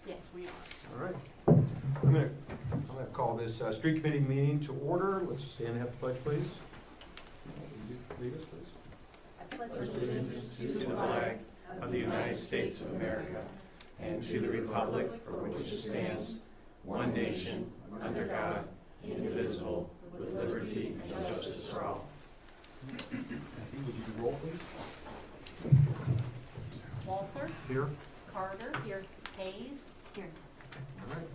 Yes, we are. All right. I'm gonna call this street committee meeting to order. Let's stand and have the pledge, please. Lead us, please. I pledge allegiance to the flag of the United States of America and to the republic for which it stands, one nation, under God, indivisible, with liberty and justice for all. Would you do roll, please? Walther, Here. Carter, here, Hayes, here. All right.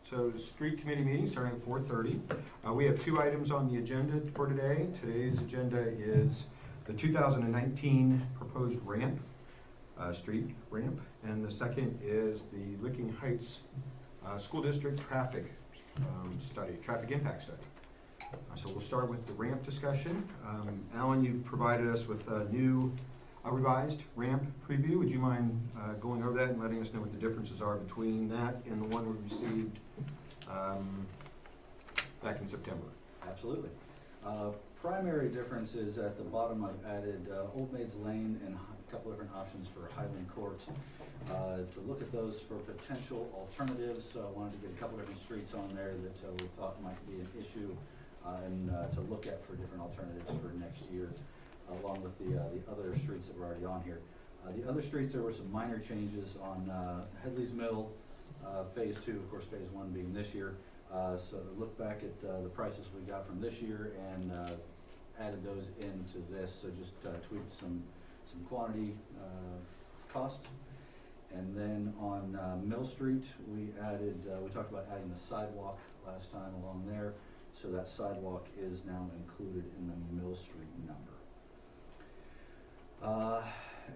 So the street committee meeting starting at 4:30. We have two items on the agenda for today. Today's agenda is the 2019 proposed ramp, street ramp, and the second is the Licking Heights School District traffic study, traffic impact study. So we'll start with the ramp discussion. Alan, you've provided us with a new revised ramp preview. Would you mind going over that and letting us know what the differences are between that and the one we received back in September? Absolutely. Primary difference is at the bottom I've added Old Maids Lane and a couple different options for Highland Court. To look at those for potential alternatives, wanted to get a couple different streets on there that we thought might be an issue and to look at for different alternatives for next year, along with the other streets that were already on here. The other streets, there were some minor changes on Headley's Mill, Phase 2, of course Phase 1 being this year. So look back at the prices we got from this year and added those into this, so just tweaked some quantity costs. And then on Mill Street, we talked about adding the sidewalk last time along there, so that sidewalk is now included in the Mill Street number.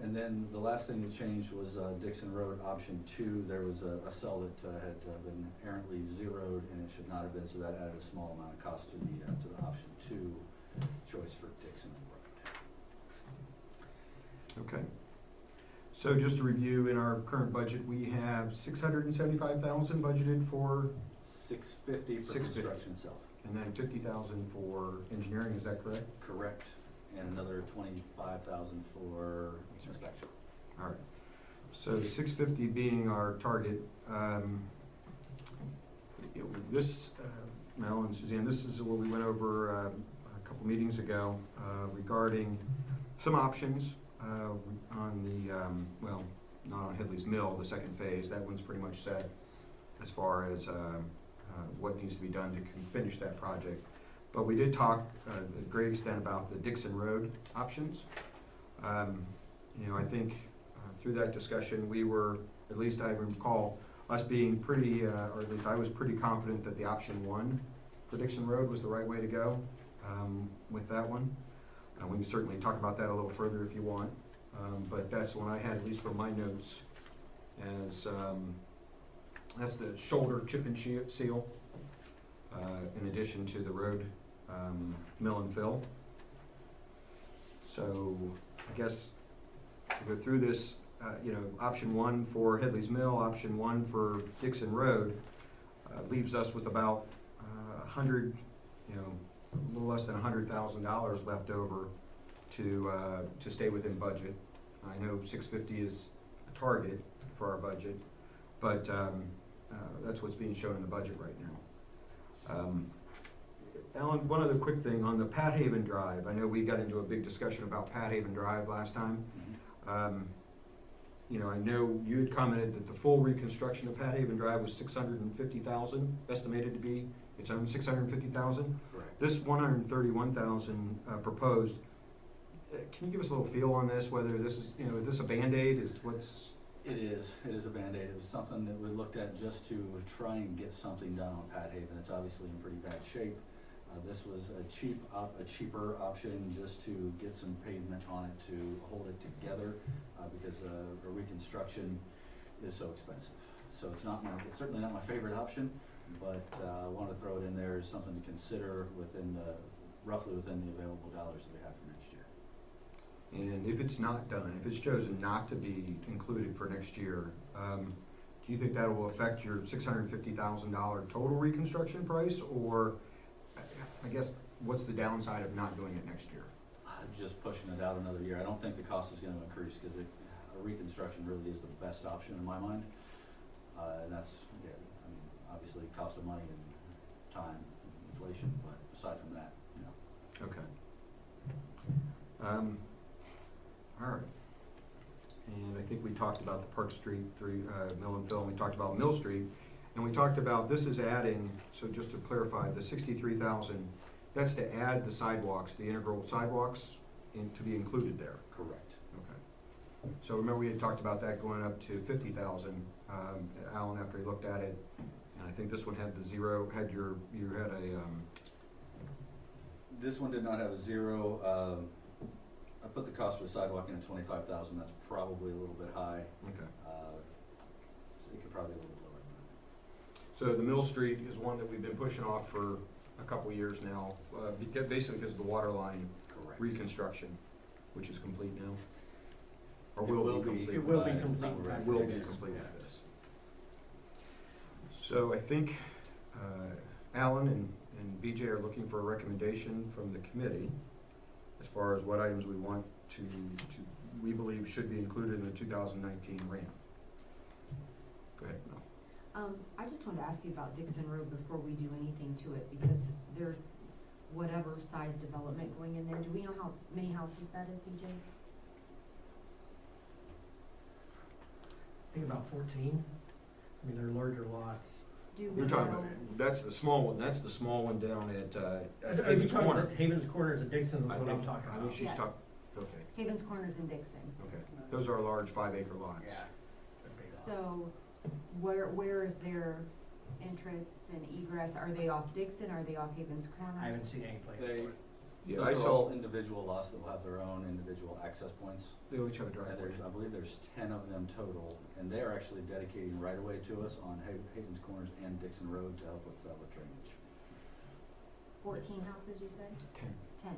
And then the last thing that changed was Dixon Road option 2. There was a cell that had been errantly zeroed and it should not have been, so that added a small amount of cost to the option 2 choice for Dixon Road. Okay. So just to review, in our current budget, we have $675,000 budgeted for, $650 for $650. construction itself. and then $50,000 for engineering. Is that correct? Correct. And another $25,000 for inspection. All right. So 650 being our target. This, Mel and Suzanne, this is what we went over a couple meetings ago regarding some options on the, well, not on Headley's Mill, the second phase. That one's pretty much set as far as what needs to be done to finish that project. But we did talk a great extent about the Dixon Road options. You know, I think through that discussion, we were, at least I recall, us being pretty, or at least I was pretty confident that the option 1 for Dixon Road was the right way to go with that one. We can certainly talk about that a little further if you want, but that's the one I had, at least for my notes, as that's the shoulder chip and seal, in addition to the road mill and fill. So I guess to go through this, you know, option 1 for Headley's Mill, option 1 for Dixon Road leaves us with about 100, you know, a little less than $100,000 left over to stay within budget. I know 650 is a target for our budget, but that's what's being shown in the budget right now. Alan, one other quick thing on the Pat Haven Drive. I know we got into a big discussion about Pat Haven Drive last time. You know, I know you had commented that the full reconstruction of Pat Haven Drive was $650,000, estimated to be its own $650,000. Correct. This $131,000 proposed. Can you give us a little feel on this? Whether this is, you know, is this a Band-Aid? Is what's? It is a Band-Aid. It was something that we looked at just to try and get something done on Pat Haven. It's obviously in pretty bad shape. This was a cheaper option just to get some pavement on it to hold it together because a reconstruction is so expensive. So it's certainly not my favorite option, but I want to throw it in there as something to consider roughly within the available dollars that we have for next year. And if it's not done, if it's chosen not to be included for next year, do you think that will affect your $650,000 total reconstruction price, or I guess what's the downside of not doing it next year? just pushing it out another year. I don't think the cost is gonna increase, cause a reconstruction really is the best option in my mind. And that's, yeah, I mean, obviously cost of money and time, inflation, but aside from that, you know. Okay. All right. And I think we talked about the Park Street, Mill and Fill, and we talked about Mill Street, and we talked about, this is adding, so just to clarify, the 63,000, that's to add the sidewalks, the integral sidewalks, to be included there. Correct. Okay. So remember, we had talked about that going up to 50,000, Alan, after he looked at it, and I think this one had the zero, you had a, This one did not have a zero. I put the cost for the sidewalk in at 25,000. That's probably a little bit high. okay. So it could probably be a little bit lower than that. So the Mill Street is one that we've been pushing off for a couple years now, basically because of the water line Correct. reconstruction, which is complete now. Or It will be complete. It will be by the time complete. we're ready Will for be this. complete Yeah. with this. So I think Alan and BJ are looking for a recommendation from the committee as far as what items we want we believe should be included in the 2019 ramp. Go ahead, Mel. I just wanted to ask you about Dixon Road before we do anything to it, because there's whatever size development going in there. Do we know how many houses that is, BJ? I think about 14. I mean, they're larger lots. Do we You're talking know- about, that's the small one down at Are you Havens talking Corner. about Havens Corners and Dixon is I what I'm think- talking I about? think she's Yes. talking, okay, Havens Corners and Dixon. okay. Those are large 5-acre lots. Yeah. They're big lots. So where is their entrance and egress? Are they off Dixon? Are they off Havens Corners? I haven't seen any plans They, for it. Yeah, those I are saw, all individual lots that will have their own individual access points. they each have a And driveway. I believe there's 10 of them total, and they are actually dedicating right away to us on Havens Corners and Dixon Road to help with drainage. 14 houses, you said? 10. 10.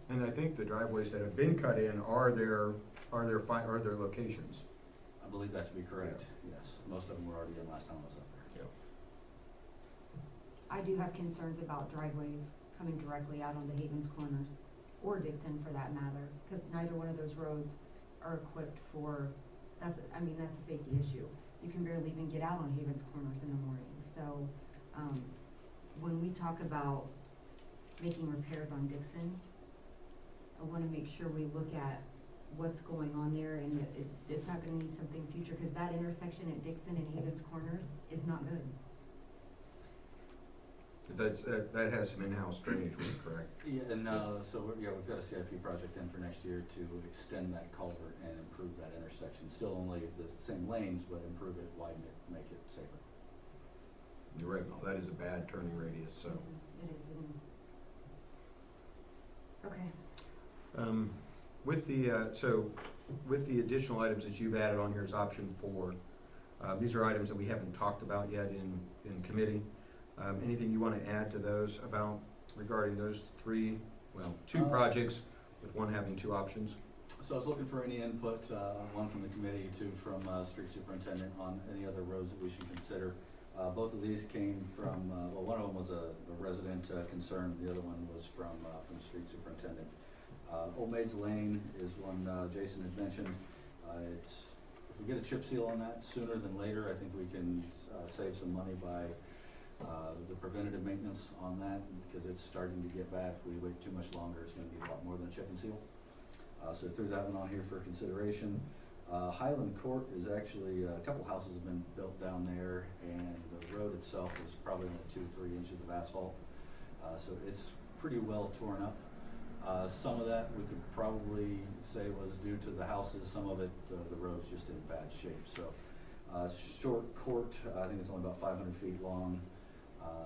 And I think the driveways that have been cut in are their locations. I believe that to be correct, yes. Most of them were already in last time I was up there. I do have concerns about driveways coming directly out onto Havens Corners, or Dixon for that matter, because neither one of those roads are equipped for, that's a safety issue. You can barely even get out on Havens Corners in the morning, so, when we talk about making repairs on Dixon, I wanna make sure we look at what's going on there, and that it's not gonna need something future, cause that intersection at Dixon and Havens Corners is not good. That has some in-house drainage work, correct? Yeah, and so we've got a CIP project in for next year to extend that culvert and improve that intersection. Still only the same lanes, but improve it, widen it, make it safer. You're right, Mel, that is a bad turning radius, so. It is, okay. With the additional items that you've added on here as option 4, these are items that we haven't talked about yet in committee. Anything you want to add to those regarding those two projects, with one having 2 options? So I was looking for any input, one from the committee, 2 from street superintendent on any other roads that we should consider. Both of these came from, one of them was a resident concern, the other one was from the street superintendent. Old Maids Lane is one Jason had mentioned. If we get a chip seal on that sooner than later, I think we can save some money by the preventative maintenance on that, because it's starting to get bad. If we wait too much longer, it's gonna be a lot more than a chip and seal. So I threw that one on here for consideration. Highland Court is actually, a couple houses have been built down there, and the road itself is probably only 2 to 3 inches of asphalt. So it's pretty well torn up. Some of that we could probably say was due to the houses, some of it, the road's just in bad shape. So, short court, I think it's only about 500 feet long.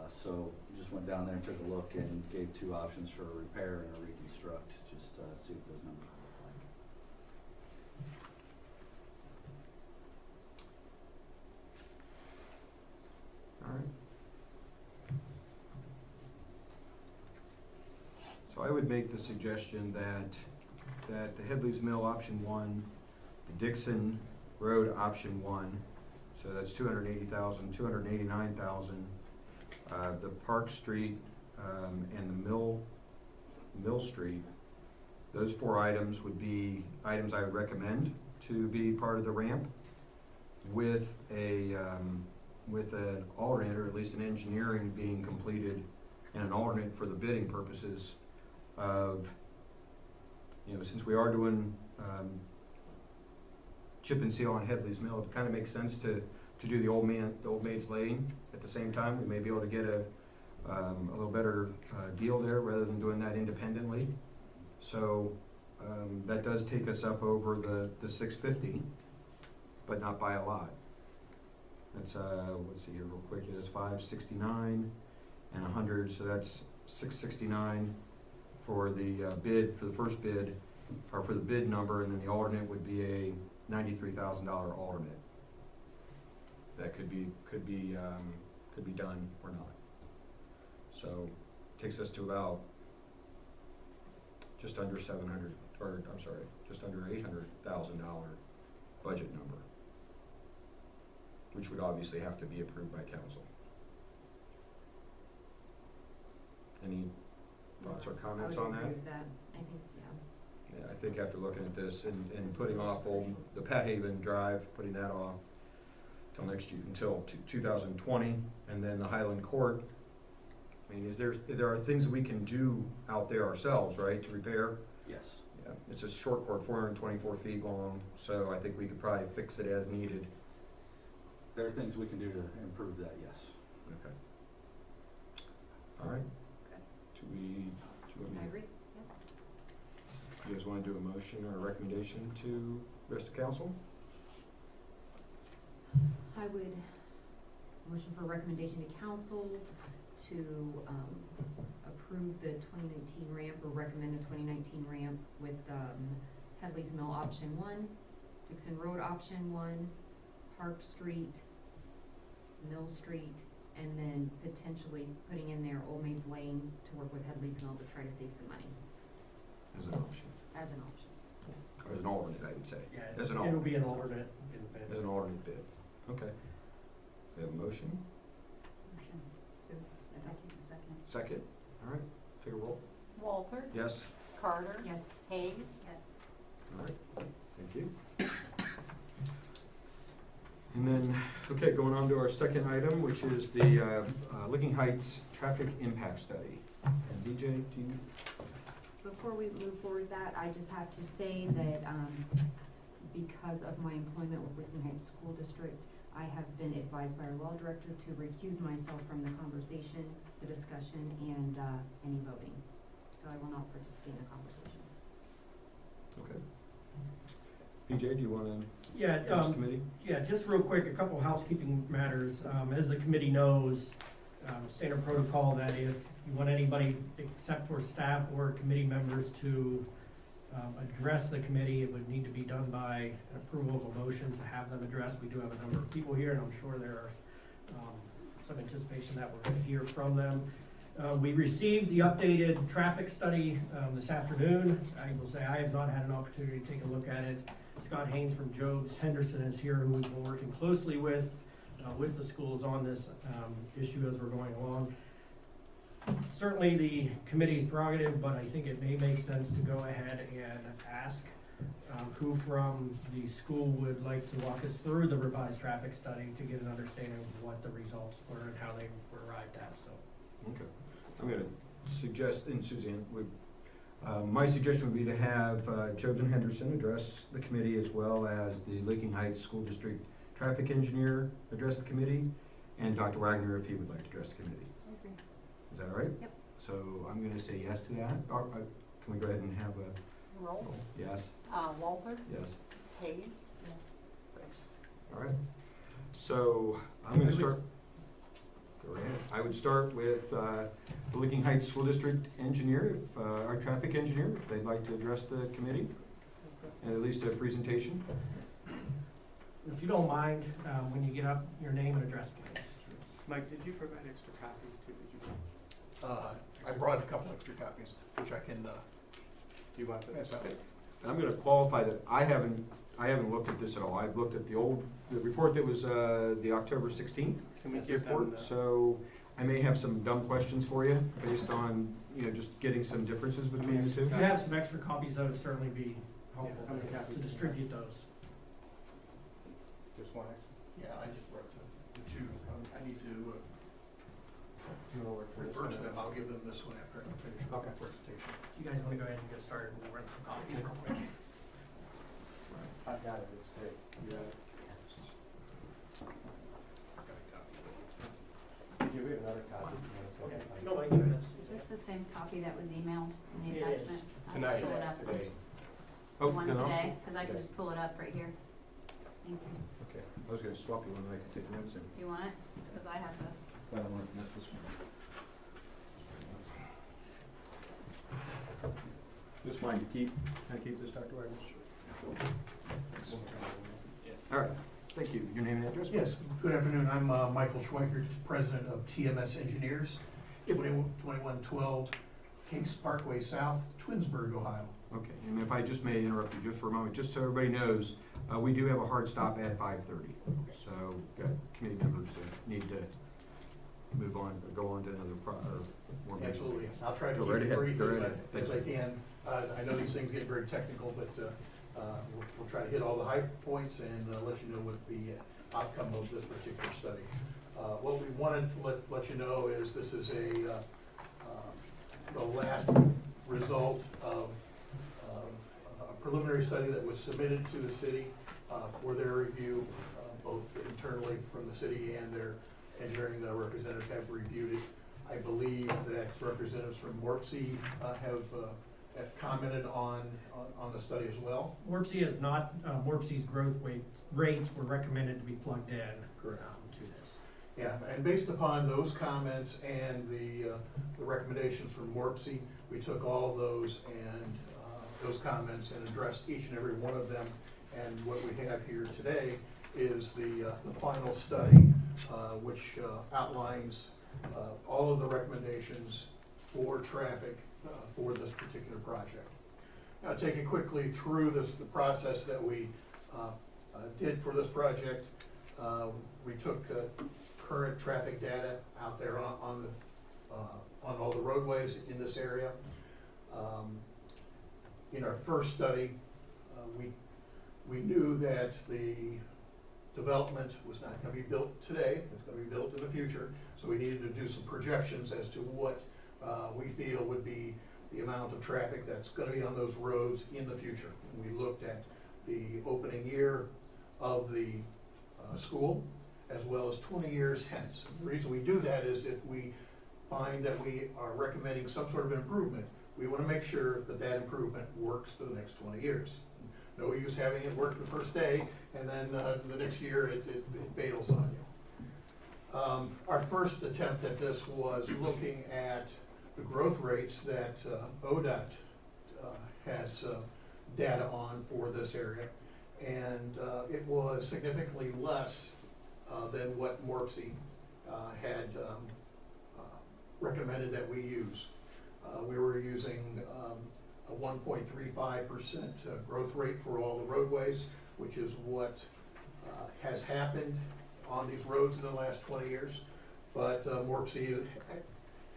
So we just went down there and took a look and gave 2 options for a repair and a reconstruct, just see what those numbers look like. All right. So I would make the suggestion that the Headley's Mill option 1, the Dixon Road option 1, so that's 280,000, 289,000, the Park Street, and the Mill Mill Street. Those 4 items would be items I would recommend to be part of the ramp with with an alternate, or at least an engineering being completed, and an alternate for the bidding purposes of, since we are doing chip and seal on Headley's Mill, it kind of makes sense to do the Old Maid's Lane at the same time. We may be able to get a little better deal there rather than doing that independently. So that does take us up over the 650, but not by a lot. That's let's see here real quick. It's 569 and 100, so that's 669 for the bid, for the first bid, or for the bid number, and then the alternate would be a $93,000 alternate. That could be done or not. So takes us to about just under just under $800,000 budget number, which would obviously have to be approved by council. Any thoughts or comments on I would that? agree with that. I think, yeah. Yeah, I think after looking at this and putting off the Pat Haven Drive, putting that off till next year, until 2020, and then the Highland Court, I mean, there are things that we can do out there ourselves, right, to repair? Yes. Yeah, it's a short court, 424 feet long, so I think we could probably fix it as needed. There are things we can do to improve that, yes. Okay. All right. Okay. Do you want I me, agree. you guys want to do a motion or a recommendation to the rest of council? I would motion for recommendation to council to approve the 2019 ramp, or recommend the 2019 ramp with Headley's Mill option 1, Dixon Road option 1, Park Street, Mill Street, and then potentially putting in there Old Maid's Lane to work with Headley's Mill to try to save some money As an option, as an option. or as an alternate, I would say. Yeah, As an it'll alternate. be an alternate in the As bid. an alternate bid. Okay. We have a motion, Motion to, second. second, all right, take a roll. Walther, Yes, Carter, Yes. Hayes. Yes. all right, thank you. And then, okay, going on to our second item, which is the Licking Heights Traffic Impact Study. And BJ, do you? Before we move forward with that, I just have to say that, because of my employment with Licking Heights School District, I have been advised by our law director to recuse myself from the conversation, the discussion, and, any voting. So I will not participate in the conversation. Okay. BJ, do you want to Yeah, address the committee? yeah, just real quick, a couple housekeeping matters. As the committee knows, standard protocol that if you want anybody except for staff or committee members to address the committee, it would need to be done by approval of a motion to have them addressed. We do have a number of people here, and I'm sure there are some anticipation that we're gonna hear from them. We received the updated traffic study this afternoon. I will say I have not had an opportunity to take a look at it. Scott Haynes from Jobs Henderson is here, who we've been working closely with the schools on this issue as we're going along. Certainly the committee's prerogative, but I think it may make sense to go ahead and ask who from the school would like to walk us through the revised traffic study to get an understanding of what the results were and how they were arrived at, so. Okay. I'm going to suggest, and Suzanne, my suggestion would be to have Jobs and Henderson address the committee, as well as the Licking Heights School District Traffic Engineer address the committee, and Dr. Wagner if he would like to address the committee. Is that all right? Yep. So I'm going to say yes to that. Or, can we go ahead and have a Roll. roll? Yes, Walther, yes. Hayes. Yes. Thanks. All right. So I'm going to start. Go ahead. I would start with the Licking Heights School District Engineer, our traffic engineer, if they'd like to address the committee, and at least a presentation. If you don't mind, when you get up, your name and address, please. Mike, did you provide extra copies too? Did you? I brought a couple extra copies, which I can, Do you want those? pass out. And I'm going to qualify that I haven't looked at this at all. I've looked at the report that was the October 16th Can we get them report. the? So I may have some dumb questions for you based on, just getting some differences between the two. If you have some extra copies, that would certainly be helpful How many copies? to distribute those. Just one Yeah, I just brought the two. I need to You wanna work for this refer to one? them. I'll give them this one after I finish the Okay. presentation. You guys wanna go ahead and get started, we'll run some copies real quick. I've got it, it's great. You got it? Got a copy. Give me another copy. Okay, if you don't mind giving us. Is this the same copy that was emailed in the It is. attachment? I'll Tonight, just pull it up. today. The one then I'll s- today, because I can Okay. just pull it up right here. Thank you. Okay, I was gonna swap you one that I could take notes in. Do you want it? Because I have the, I don't want to miss this one. Just mine to keep, can I keep this, Dr. Wagner? All right, thank you. Your name and address? Yes, good afternoon. I'm Michael Schweikert, president of TMS Engineers, 2112 Case Parkway South, Twinsburg, Ohio. Okay, and if I just may interrupt you just for a moment, just so everybody knows, we do have a hard stop at 5:30. So, got committee members that need to move on, or go on to another or more meetings. Absolutely, yes. I'll try to Go keep right it ahead. brief Go as right I- ahead. Thank as I you. can. I know these things get very technical, but we'll try to hit all the high points and let you know what the outcome of this particular study. What we wanted to let you know is this is the last result of a preliminary study that was submitted to the city for their review, both internally from the city and their engineering representative have reviewed it. I believe that representatives from Morpsey have commented on the study as well. Morpsey is not, Morpsey's rates were recommended to be plugged in. Correct. To this. Yeah, and based upon those comments and the recommendations from Morpsey, we took all of those and those comments and addressed each and every one of them. And what we have here today is the final study, which outlines all of the recommendations for traffic for this particular project. Now, taking quickly through the process that we did for this project, we took current traffic data out there on all the roadways in this area. In our first study, we knew that the development was not gonna be built today, it's gonna be built in the future. So we needed to do some projections as to what we feel would be the amount of traffic that's gonna be on those roads in the future. And we looked at the opening year of the school, as well as 20 years hence. The reason we do that is if we find that we are recommending some sort of improvement, we wanna make sure that that improvement works for the next 20 years. No use having it work the first day, and then the next year it fails on you. Our first attempt at this was looking at the growth rates that ODOT has data on for this area. And it was significantly less than what Morpsey had recommended that we use. We were using a 1.35% growth rate for all the roadways, which is what has happened on these roads in the last 20 years. But Morpsey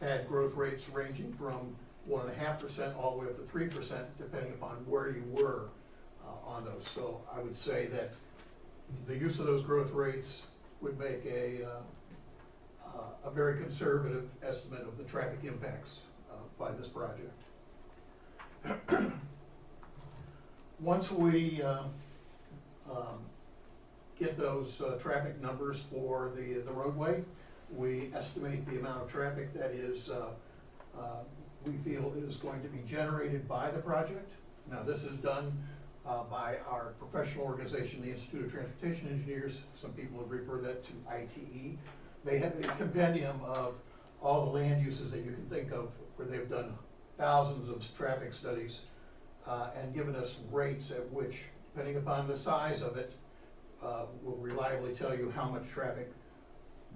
had growth rates ranging from 1.5% all the way up to 3%, depending upon where you were on those. So I would say that the use of those growth rates would make a very conservative estimate of the traffic impacts by this project. Once we get those traffic numbers for the roadway, we estimate the amount of traffic that is we feel is going to be generated by the project. Now, this is done by our professional organization, the Institute of Transportation Engineers. Some people have referred that to ITE. They have a compendium of all the land uses that you can think of, where they've done thousands of traffic studies and given us rates at which, depending upon the size of it, will reliably tell you how much traffic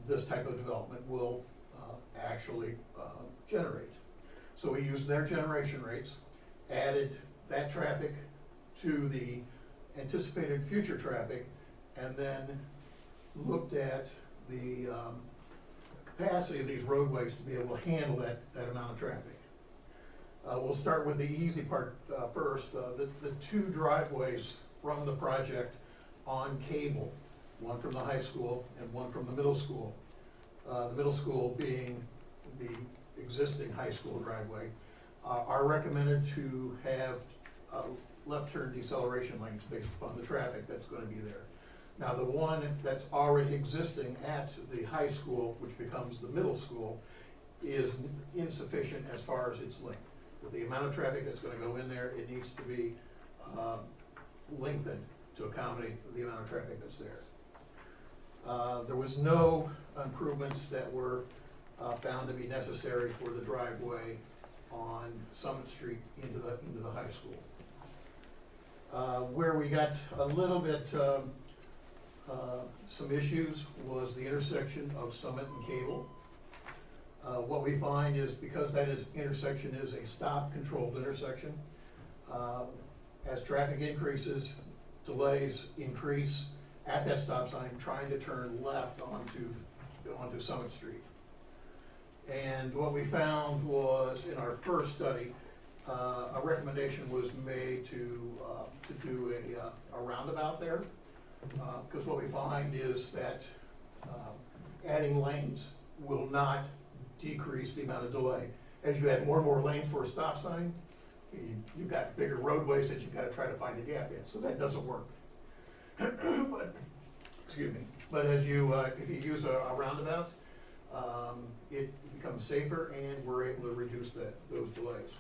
this type of development will actually generate. So we used their generation rates, added that traffic to the anticipated future traffic, and then looked at the capacity of these roadways to be able to handle that amount of traffic. We'll start with the easy part first. The two driveways from the project on Cable, one from the high school and one from the middle school. The middle school being the existing high school driveway, are recommended to have left turn deceleration lanes based upon the traffic that's gonna be there. Now, the one that's already existing at the high school, which becomes the middle school, is insufficient as far as its length. With the amount of traffic that's gonna go in there, it needs to be lengthened to accommodate the amount of traffic that's there. There was no improvements that were found to be necessary for the driveway on Summit Street into the high school. Where we got a little bit, some issues was the intersection of Summit and Cable. What we find is because intersection is a stop-controlled intersection, as traffic increases, delays increase at that stop sign trying to turn left onto Summit Street. And what we found was, in our first study, a recommendation was made to do a roundabout there. Because what we find is that adding lanes will not decrease the amount of delay. As you add more and more lanes for a stop sign, you've got bigger roadways that you've got to try to find a gap in, so that doesn't work. But, excuse me, but as you, if you use a roundabout, it becomes safer and we're able to reduce those delays.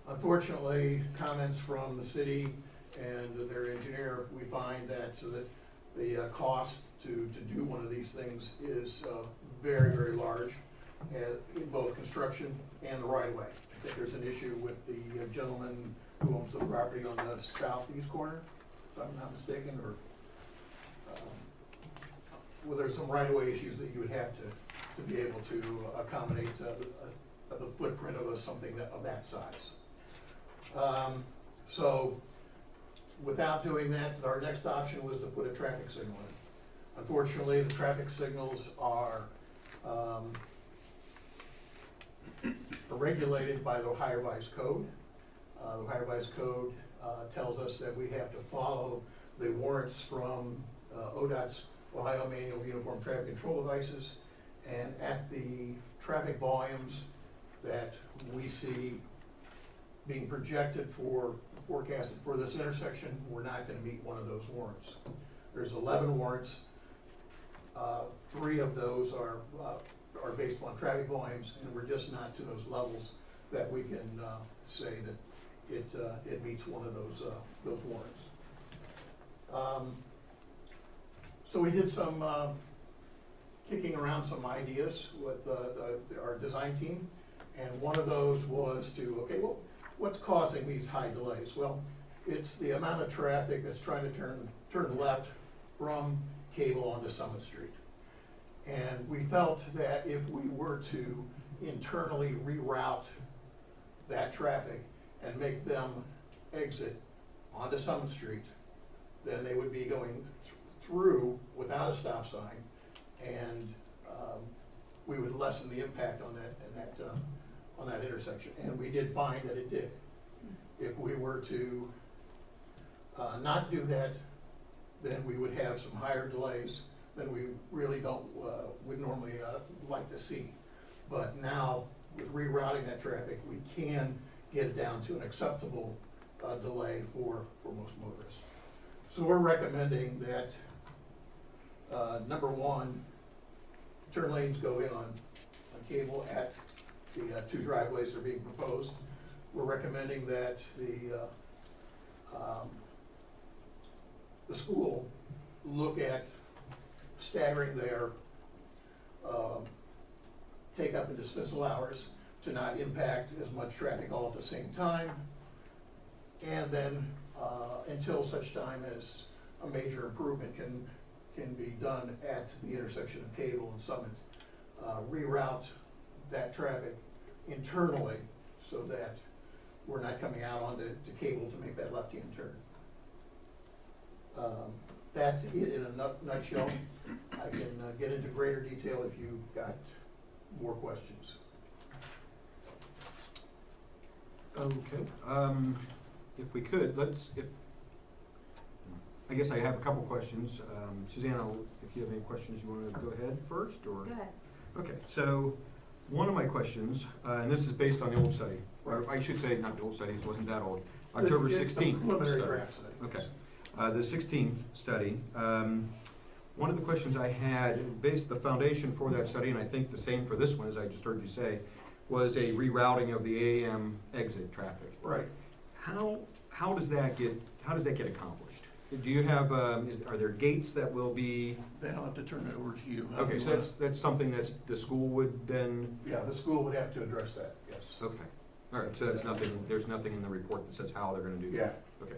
Unfortunately, comments from the city and their engineer, we find that the cost to do one of these things is very, very large, in both construction and the right-of-way. I think there's an issue with the gentleman who owns the property on the southeast corner, if I'm not mistaken, or, well, there's some right-of-way issues that you would have to be able to accommodate the footprint of something of that size. So, without doing that, our next option was to put a traffic signal in. Unfortunately, the traffic signals are regulated by the Ohio Revised Code. The Ohio Revised Code tells us that we have to follow the warrants from ODOT's Ohio Manual of Uniform Traffic Control Devices, and at the traffic volumes that we see being projected forecasted for this intersection, we're not gonna meet one of those warrants. There's 11 warrants. 3 of those are based upon traffic volumes, and we're just not to those levels that we can say that it meets one of those warrants. So we did some kicking around some ideas with our design team, and one of those was to, okay, well, what's causing these high delays? Well, it's the amount of traffic that's trying to turn left from Cable onto Summit Street. And we felt that if we were to internally reroute that traffic and make them exit onto Summit Street, then they would be going through without a stop sign, and we would lessen the impact on that intersection. And we did find that it did. If we were to not do that, then we would have some higher delays than we really would normally like to see. But now, with rerouting that traffic, we can get it down to an acceptable delay for most motorists. So we're recommending that, number one, turn lanes go in on Cable at the 2 driveways that are being proposed. We're recommending that the school look at staggering their take up and dismissal hours to not impact as much traffic all at the same time. And then until such time as a major improvement can be done at the intersection of Cable and Summit, reroute that traffic internally so that we're not coming out onto Cable to make that left-hand turn. That's it in a nutshell. I can get into greater detail if you've got more questions. Okay, if we could, I guess I have a couple questions. Suzanne, if you have any questions, you want to go ahead first, or? Go ahead. Okay, so one of my questions, and this is based on the old study, or I should say, not the old study, it wasn't that old, October It's the 16th preliminary study. draft study. Okay. The 16th study, one of the questions I had, based the foundation for that study, and I think the same for this one, as I just heard you say, was a rerouting of the AM exit traffic. Right. How does that get accomplished? Do you have, are there gates that will be, Then I'll have to turn it over to you. okay, so that's something the school would then, Yeah, the school would have to address that, yes. okay. All right, so there's nothing in the report that says how they're gonna do that? Yeah. Okay,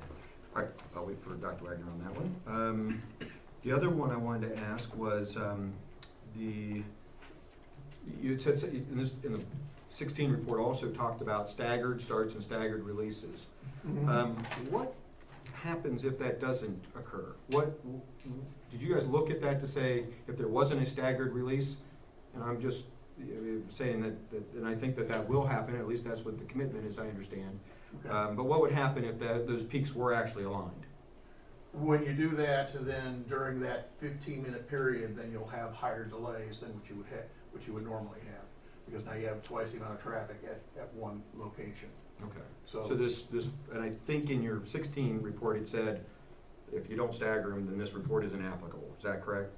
all right, I'll wait for Dr. Wagner on that one. The other one I wanted to ask was, you had said, in the 16 report also talked about staggered starts and staggered releases. Mhm. What happens if that doesn't occur? Did you guys look at that to say if there wasn't a staggered release? And I'm just saying that, and I think that will happen, at least that's what the commitment is, I understand. Okay. But what would happen if those peaks were actually aligned? When you do that, then during that 15-minute period, then you'll have higher delays than what you would normally have. Because now you have twice the amount of traffic at one location. Okay. So, So this, and I think in your 16 report, it said, if you don't stagger them, then this report isn't applicable. Is that correct?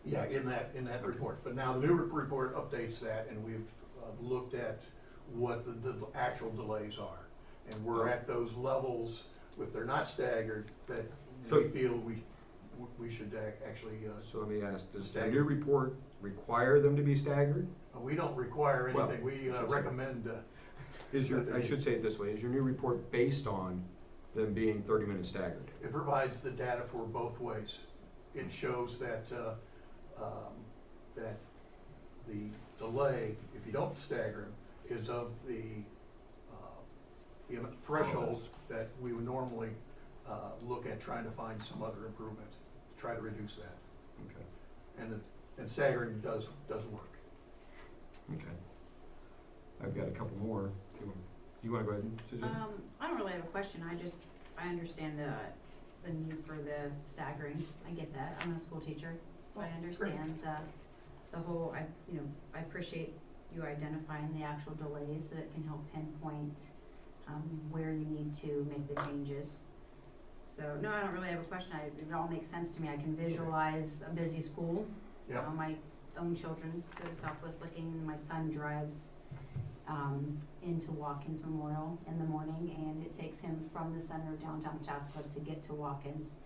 yeah, in that report. But now the new report updates that, and we've looked at what the actual delays are. And we're at those levels, if they're not staggered, that So- we feel we should actually, So let me ask, does the Staggered. new report require them to be staggered? we don't require Well, anything. We should say. recommend, I should say it this way, is your new report based on them being 30-minute staggered? it provides the data for both ways. It shows that, that the delay, if you don't stagger them, is of the threshold that we would normally look at trying to find some other improvement, to try to reduce that. Okay. And staggering does work. Okay. I've got a couple more. You want to go ahead, Susan? I don't really have a question, I understand the need for the staggering, I get that, I'm a school teacher, so I understand the whole, I appreciate you identifying the actual delays so that can help pinpoint, where you need to make the changes. So, no, I don't really have a question, it all makes sense to me, I can visualize a busy school. Yeah. My own children go to Southwest Licking, my son drives into Watkins Memorial in the morning, and it takes him from the center of downtown Pataskla to get to Watkins,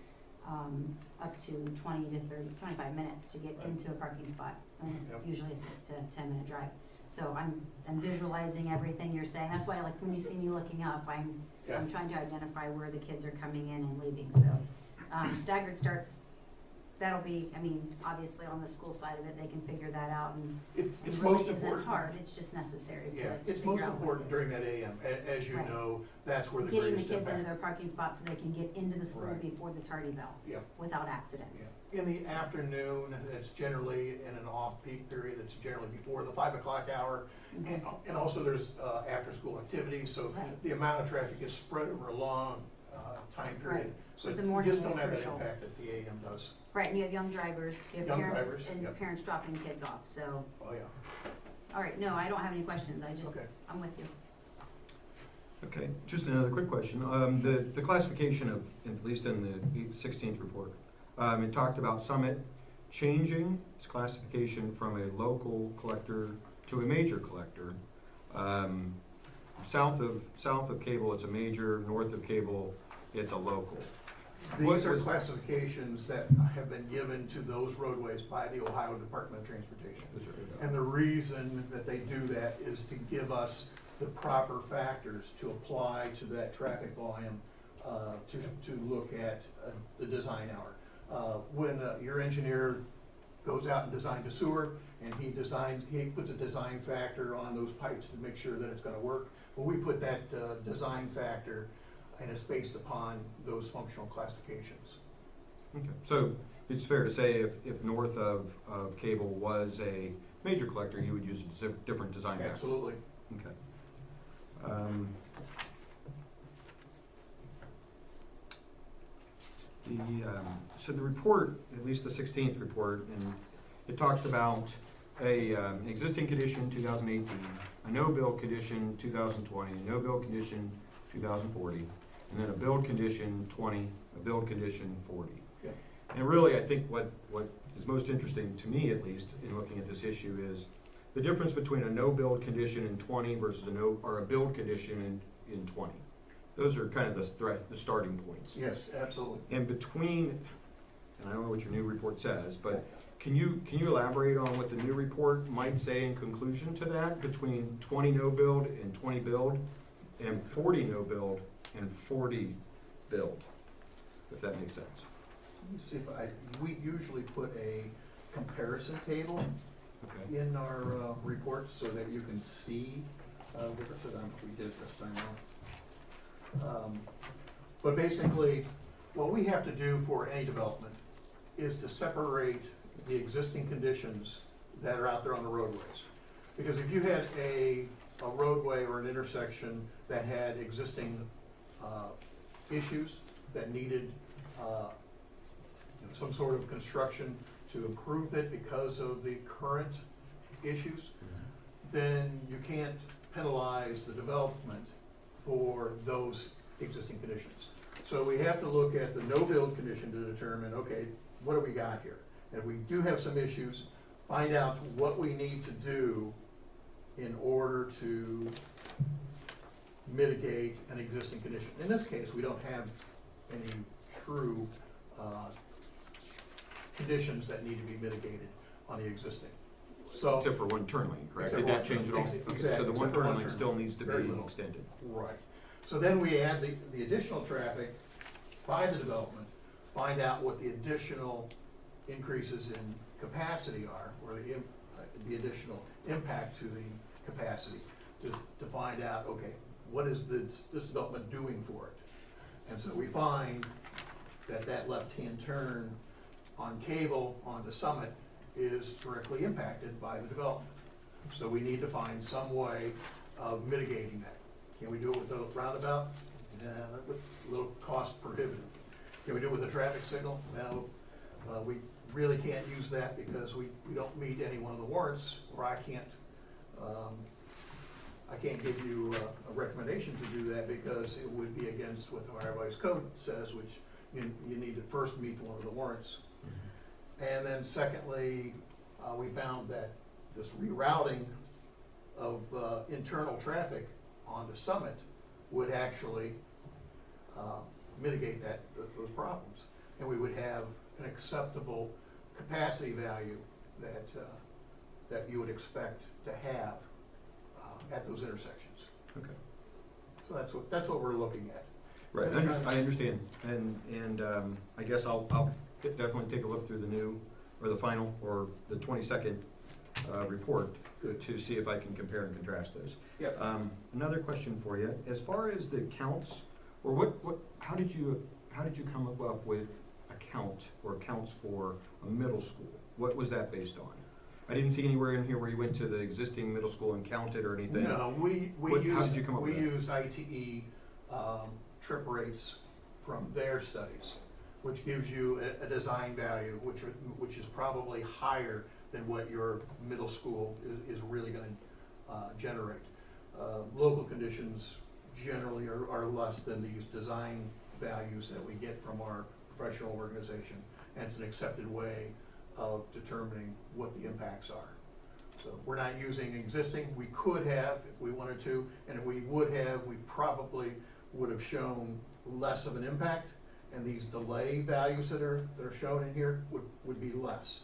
up to 20 to 25 minutes to get Right. into a parking spot, and it's Yep. usually a 6 to 10 minute drive. So I'm visualizing everything you're saying, that's why, like, when you see me looking up, I'm trying to identify where the kids are coming in and leaving, so, staggered starts, that'll be, obviously on the school side of it, they can figure that out, and It's it most really isn't important. hard, it's just necessary to Yeah, it's figure most out what important it is. during that AM. As you Right. know, that's where the Getting the greatest kids into impact. their parking spots so they can get into the school Right. before the tardy bell, Yep. without accidents. Yeah. In the afternoon, it's generally in an off-peak period, it's generally before the 5 o'clock hour. And also there's after-school activities, so Right. the amount of traffic is spread over a long time period. Right. So But the you morning just is don't have that crucial. impact that the AM does. Right, and you have young drivers, you have Young parents, drivers, and yep. parents dropping kids off, so, Oh, yeah. all right, no, I don't have any questions, Okay. I'm with you. Okay, just another quick question. The classification of, at least in the 16th report, it talked about Summit changing its classification from a local collector to a major collector. South of Cable, it's a major; north of Cable, it's a local. What These are was- classifications that have been given to those roadways by the Ohio Department of Transportation. And the reason that they do that is to give us the proper factors to apply to that traffic volume, to look at the design hour. When your engineer goes out and designs a sewer, and he puts a design factor on those pipes to make sure that it's gonna work. Well, we put that design factor, and it's based upon those functional classifications. Okay, so it's fair to say if north of Cable was a major collector, you would use a different design method. Absolutely. Okay. Um, so the report, at least the 16th report, and it talks about a existing condition 2018, a no-build condition 2020, a no-build condition 2040, and then a build condition 20, a build condition 40. Yeah. And really, I think what is most interesting to me, at least, in looking at this issue is the difference between a no-build condition in 20 versus a build condition in 20. Those are kind of the starting points. Yes, absolutely. And between, and I don't know what your new report says, but can you elaborate on what the new report might say in conclusion to that, between 20 no-build and 20 build, and 40 no-build and 40 build, if that makes sense? Let me see if we usually put a comparison table Okay. in our report so that you can see differences. We did it this time around. But basically, what we have to do for any development is to separate the existing conditions that are out there on the roadways. Because if you had a roadway or an intersection that had existing issues that needed some sort of construction to improve it because of the current issues, then you can't penalize the development for those existing conditions. So we have to look at the no-build condition to determine, okay, what do we got here? And if we do have some issues, find out what we need to do in order to mitigate an existing condition. In this case, we don't have any true conditions that need to be mitigated on the existing. So, Except for one turn lane, correct? Except Did for that one change at turn, all? exactly, Okay, so the one except for turn one lane turn. still needs to Very be little. extended. right. So then we add the additional traffic by the development, find out what the additional increases in capacity are, or the additional impact to the capacity, just to find out, okay, what is this development doing for it? And so we find that left-hand turn on Cable onto Summit is directly impacted by the development. So we need to find some way of mitigating that. Can we do it with a roundabout? Yeah, that was a little cost prohibitive. Can we do it with a traffic signal? No. We really can't use that because we don't meet any one of the warrants, or I can't give you a recommendation to do that because it would be against what the Ohio Revised Code says, which you need to first meet one of the warrants. And then secondly, we found that this rerouting of internal traffic onto Summit would actually mitigate those problems. And we would have an acceptable capacity value that you would expect to have at those intersections. Okay. So that's what we're looking at. Right, I understand, and I guess I'll definitely take a look through the new, or the final, or the 22nd report Good. to see if I can compare and contrast those. Yep. Another question for you, as far as the counts, or how did you come up with a count or counts for a middle school? What was that based on? I didn't see anywhere in here where you went to the existing middle school and counted or anything. No, How did you come up with that? used ITE trip rates from their studies, which gives you a design value, which is probably higher than what your middle school is really gonna generate. Local conditions generally are less than these design values that we get from our professional organization, and it's an accepted way of determining what the impacts are. So we're not using existing. We could have if we wanted to, and if we would have, we probably would have shown less of an impact, and these delay values that are shown in here would be less.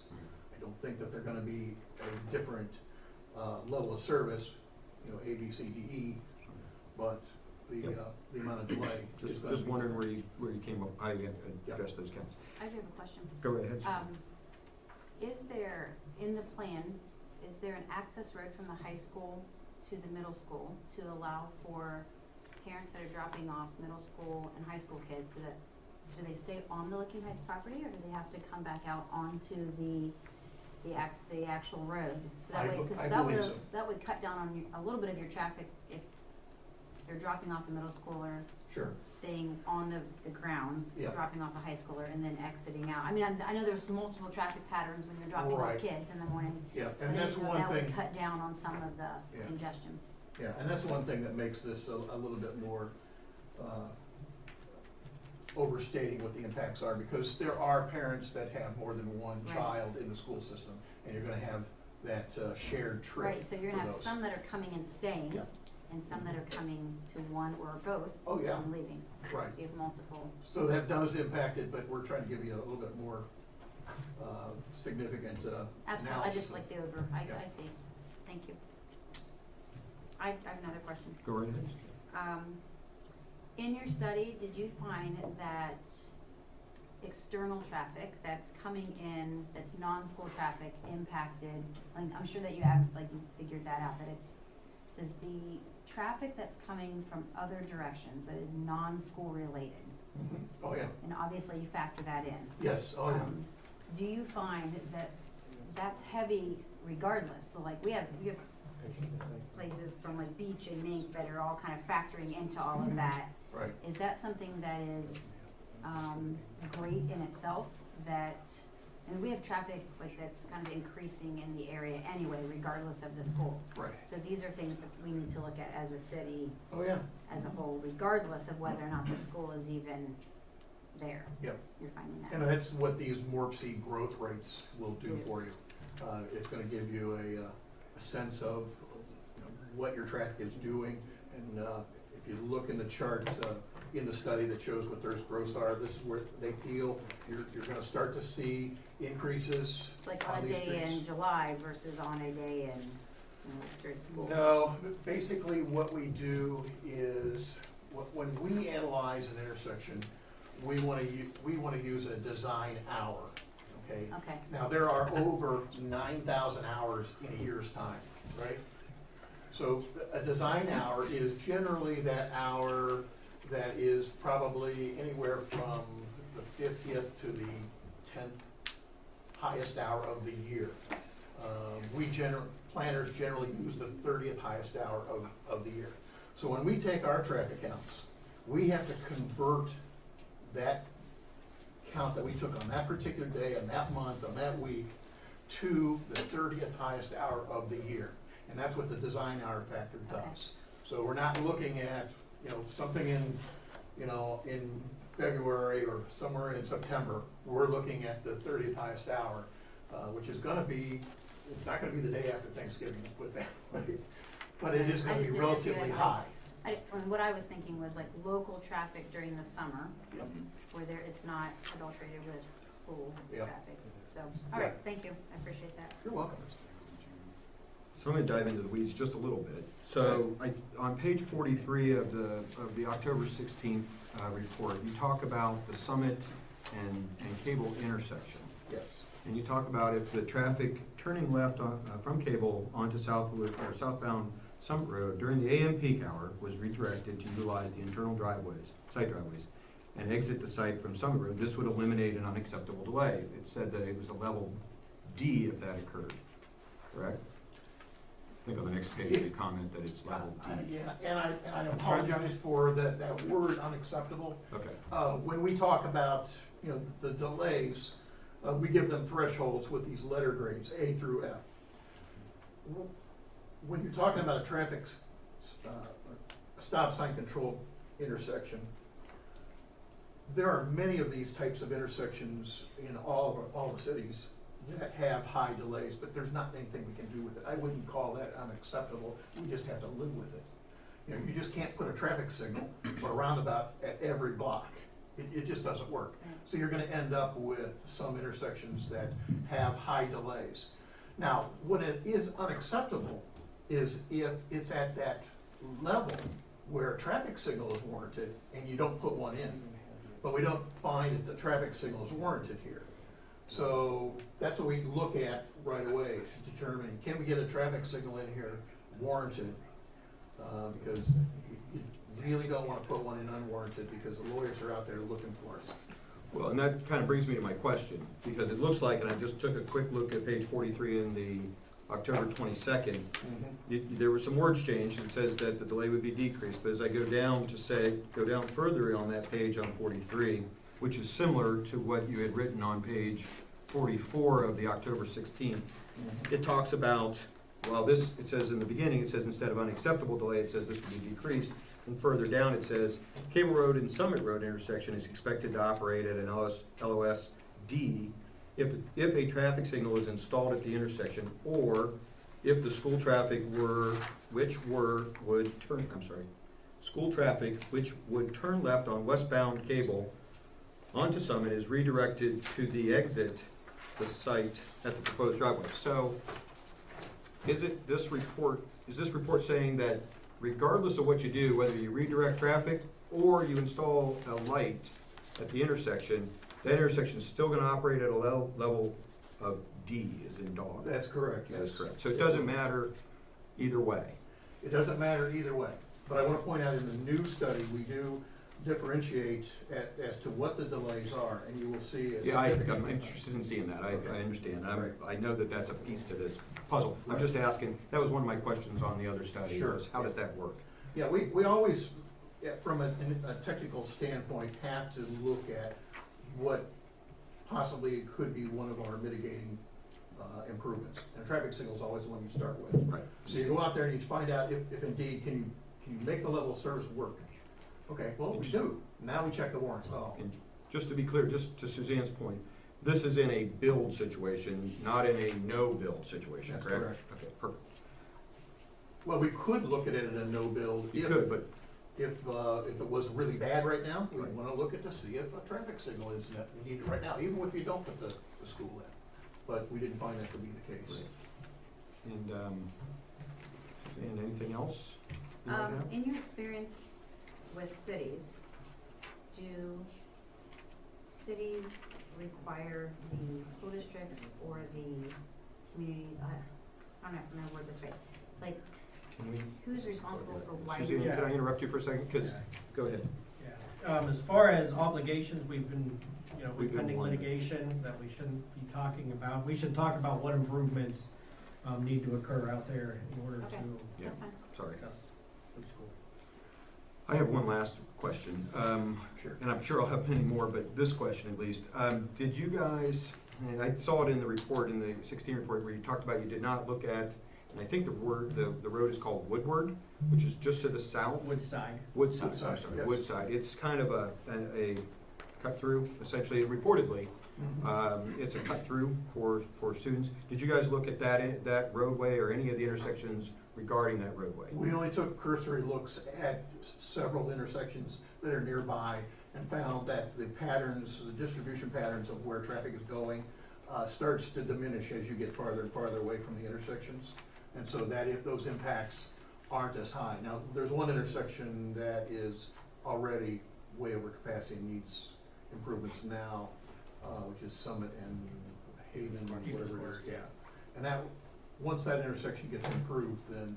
I don't think that they're gonna be a different level of service, A, B, C, D, E, but the amount of delay is gonna Just be wondering different. where you came up, how you addressed those counts. I do have a question. Go right ahead. Is there, in the plan, is there an access road from the high school to the middle school to allow for parents that are dropping off middle school and high school kids, so that, do they stay on the Licking Heights property, or do they have to come back out onto the the actual road, so that I way, be- cause I that believe would, so. that would cut down on a little bit of your traffic if they're dropping off a middle schooler, Sure. staying on the grounds, Yeah. dropping off a high schooler, and then exiting out. I mean, I know there's multiple traffic patterns when you're dropping off Right. kids in the morning. Yeah, but I and that's didn't know one that would thing, cut down on some of the Yeah. congestion. yeah, and that's one thing that makes this a little bit more, overstating what the impacts are, because there are parents that have more than one Right. child in the school system, and you're gonna have that, shared trip Right, so you're gonna for have those. some that are coming and staying, Yeah. and some that are coming to one or both Oh, yeah, and leaving. right. So you have multiple. So that does impact it, but we're trying to give you a little bit more, significant, Absolutely, I analysis just of- like the Yeah. I see, thank you. I have another question. Go right ahead. In your study, did you find that external traffic that's coming in, that's non-school traffic impacted, like, I'm sure that you have, like, you figured that out, that it's, does the traffic that's coming from other directions that is non-school related, Mhm. Oh, yeah, and obviously you factor that in, yes, oh, yeah. do you find that that's heavy regardless? So like we have places from like Beach and Mink that are all kind of factoring into all of that. Right. Is that something that is great in itself, that, and we have traffic like that's kind of increasing in the area anyway, regardless of the school. Right. So these are things that we need to look at as a city, Oh, yeah. as a whole, regardless of whether or not the school is even there. Yep. You're finding that. And that's what these MORPC growth rates will do for you. It's gonna give you a sense of what your traffic is doing. And if you look in the chart in the study that shows what their growths are, this is where they feel you're gonna start to see increases It's like on on a these day in streets. July versus on a day in, during school. No, basically what we do is, when we analyze an intersection, we wanna use a design hour, okay? Okay, Now, there are over 9,000 hours in a year's time, right? So a design hour is generally that hour that is probably anywhere from the 50th to the 10th highest hour of the year. Planners generally use the 30th highest hour of the year. So when we take our traffic counts, we have to convert that count that we took on that particular day, on that month, on that week, to the 30th highest hour of the year. And that's what the design hour factor does. So we're not looking at, something in February or somewhere in September. We're looking at the 30th highest hour, which is gonna be, it's not gonna be the day after Thanksgiving, let's put it that way. But it is I gonna just be didn't know if you relatively had, high. and what I was thinking was like local traffic during the summer, Yep. where it's not adulterated with school Yep. traffic. So, all right, thank you, I appreciate that. You're welcome. So I'm gonna dive into the weeds just a little bit. So on page 43 of the October 16th report, you talk about the Summit and Cable intersection. Yes. And you talk about if the traffic turning left from Cable onto Southwood or southbound Summit Road during the AM peak hour was redirected to utilize the internal site driveways, and exit the site from Summit Road, this would eliminate an unacceptable delay. It said that it was a level D if that occurred, correct? I think on the next page, they comment that it's level D. Yeah, and I apologize for that word unacceptable. Okay, When we talk about, the delays, we give them thresholds with these letter grades, A through F. When you're talking about a stop sign controlled intersection, there are many of these types of intersections in all the cities that have high delays, but there's not anything we can do with it. I wouldn't call that unacceptable, we just have to live with it. You just can't put a traffic signal or a roundabout at every block. It just doesn't work. So you're gonna end up with some intersections that have high delays. Now, what it is unacceptable is if it's at that level where a traffic signal is warranted and you don't put one in. But we don't find that the traffic signal is warranted here. So that's what we look at right away to determine, can we get a traffic signal in here warranted? Because you really don't wanna put one in unwarranted, because the lawyers are out there looking for us. Well, and that kind of brings me to my question, because it looks like, and I just took a quick look at page 43 in the October 22nd, there were some words changed. It says that the delay would be decreased, but as I go down further on that page on 43, which is similar to what you had written on page 44 of the October 16th, it talks about, well, it says in the beginning, it says instead of unacceptable delay, it says this would be decreased. And further down, it says Cable Road and Summit Road intersection is expected to operate at an LOS-D if a traffic signal is installed at the intersection, or if the school traffic which would turn left on westbound Cable onto Summit is redirected to the exit the site at the proposed driveway. So, is this report saying that regardless of what you do, whether you redirect traffic or you install a light at the intersection, that intersection is still gonna operate at a level of D, as in dog? That's correct, yes. That is correct. So it doesn't matter either way. It doesn't matter either way, but I want to point out in the new study, we do differentiate as to what the delays are, and you will see a Yeah, significant. I'm interested in seeing that. I Okay. understand. Right. I know that that's a piece to this puzzle. I'm Right. just asking, that was one of my questions on the other study. Sure. Was how does that work? Yeah, we always, from a technical standpoint, have to look at what possibly could be one of our mitigating improvements. And a traffic signal is always the one you start with. Right. So you go out there and you find out if indeed, can you make the level of service work? Okay, well, we do. Now we check the warrants. Oh, And just to be clear, just to Suzanne's point, this is in a build situation, not in a no-build situation, That's correct? correct. Okay, perfect. well, we could look at it in a no build. You could, but If it was really bad right now, we'd Right. wanna look at to see if a traffic signal is that we need right now, even if you don't put the school in. But we didn't find that to be the case. Right. And, Suzanne, anything else you might have? In your experience with cities, do cities require the school districts or the community, I don't know if I'm gonna word this right, like, Can we, who's responsible for Suzanne, widening? can I interrupt you for a second? Because, go ahead. Yeah. As far as obligations, we've been, We've with been pending warned. litigation that we shouldn't be talking about. We should talk about what improvements, need to occur out there in order Okay. to Yeah. That's fine. Sorry. discuss with school. I have one last question, Sure. and I'm sure I'll have many more, but this question at least. Did you guys, and I saw it in the report, in the 16 report, where you talked about you did not look at, and I think the road is called Woodward, which is just to the south? Woodside. Woodside, I'm Woodside, sorry, yes. Woodside. It's kind of a cut through, essentially, reportedly. It's a cut through for students. Did you guys look at that roadway or any of the intersections regarding that roadway? We only took cursory looks at several intersections that are nearby and found that the patterns, the distribution patterns of where traffic is going, starts to diminish as you get farther and farther away from the intersections. And so that if those impacts aren't as high. Now, there's one intersection that is already way over capacity, needs improvements now, which is Summit and Haven, whatever it is. Yeah. And that, once that intersection gets improved, then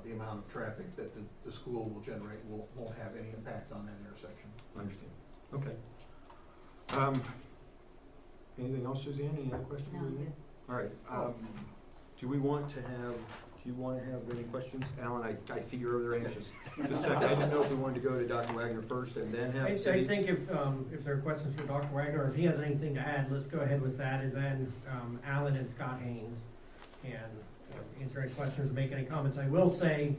the amount of traffic that the school will generate won't have any impact on that intersection. Understand. Okay. Anything else, Suzanne? Any other questions? No, or I'm anything? good. All right. Do you want to have any questions? Alan, I see you're over there anxious. Just a second. I didn't know if we wanted to go to Dr. Wagner first and then have I city. think if there are questions for Dr. Wagner, or if he has anything to add, let's go ahead with that, and then, Alan and Scott Haynes can answer any questions, make any comments. I will say,